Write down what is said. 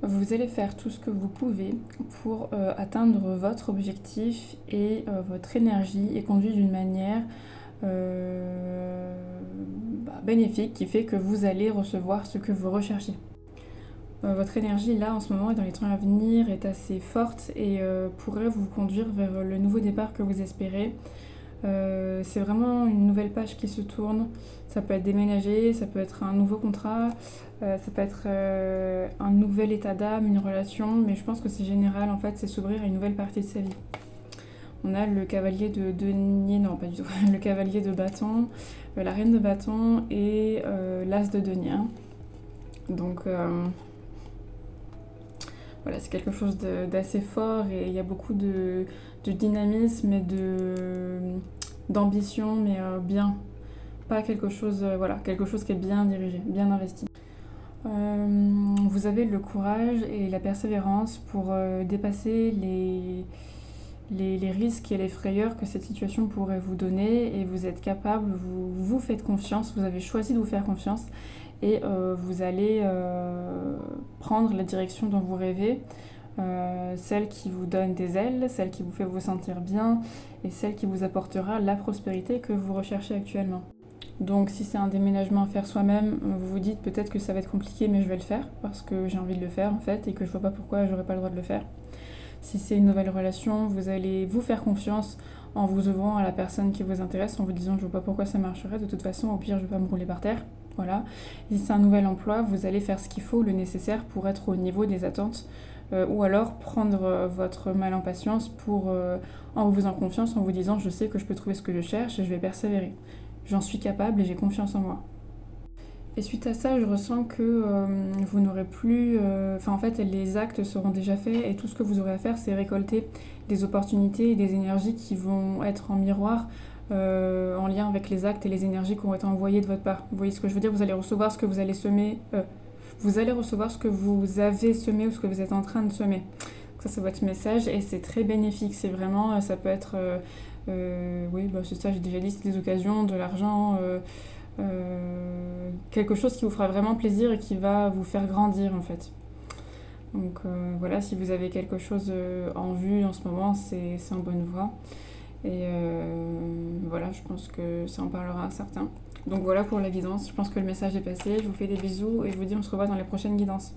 Vous allez faire tout ce que vous pouvez pour atteindre votre objectif et votre énergie est conduite d'une manière bénéfique qui fait que vous allez recevoir ce que vous recherchez. Votre énergie là en ce moment et dans les temps à venir est assez forte et pourrait vous conduire vers le nouveau départ que vous espérez. C'est vraiment une nouvelle page qui se tourne. Ça peut être déménager, ça peut être un nouveau contrat, ça peut être un nouvel état d'âme, une relation, mais je pense que c'est général en fait, c'est s'ouvrir à une nouvelle partie de sa vie. On a le cavalier de denier, non pas du tout, le cavalier de bâton, la reine de bâton et l'as de denier. Donc voilà, c'est quelque chose d'assez fort et il y a beaucoup de dynamisme et d'ambition, mais bien. Pas quelque chose, voilà, quelque chose qui est bien dirigé, bien investi. Vous avez le courage et la persévérance pour dépasser les risques et les frayeurs que cette situation pourrait vous donner et vous êtes capable, vous faites confiance, vous avez choisi de vous faire confiance et vous allez prendre la direction dont vous rêvez, celle qui vous donne des ailes, celle qui vous fait vous sentir bien et celle qui vous apportera la prospérité que vous recherchez actuellement. Donc si c'est un déménagement à faire soi-même, vous vous dites peut-être que ça va être compliqué mais je vais le faire parce que j'ai envie de le faire en fait et que je vois pas pourquoi j'aurais pas le droit de le faire. Si c'est une nouvelle relation, vous allez vous faire confiance en vous ouvrant à la personne qui vous intéresse, en vous disant je vois pas pourquoi ça marcherait, de toute façon au pire je vais pas me rouler par terre. Voilà. Et si c'est un nouvel emploi, vous allez faire ce qu'il faut, le nécessaire pour être au niveau des attentes ou alors prendre votre mal en patience en vous faisant confiance, en vous disant je sais que je peux trouver ce que je cherche et je vais persévérer. J'en suis capable et j'ai confiance en moi. Et suite à ça, je ressens que vous n'aurez plus... en fait, les actes seront déjà faits et tout ce que vous aurez à faire, c'est récolter des opportunités et des énergies qui vont être en miroir, en lien avec les actes et les énergies qui ont été envoyées de votre part. Vous voyez ce que je veux dire? Vous allez recevoir ce que vous allez semer... vous allez recevoir ce que vous avez semé ou ce que vous êtes en train de semer. Donc ça, c'est votre message et c'est très bénéfique. C'est vraiment... ça peut être... oui, c'est ça, j'ai déjà dit, c'est des occasions, de l'argent... quelque chose qui vous fera vraiment plaisir et qui va vous faire grandir en fait. Donc voilà, si vous avez quelque chose en vue en ce moment, c'est en bonne voie. Et voilà, je pense que ça en parlera à certains. Donc voilà pour la guidance, je pense que le message est passé. Je vous fais des bisous et je vous dis on se revoit dans les prochaines guidances.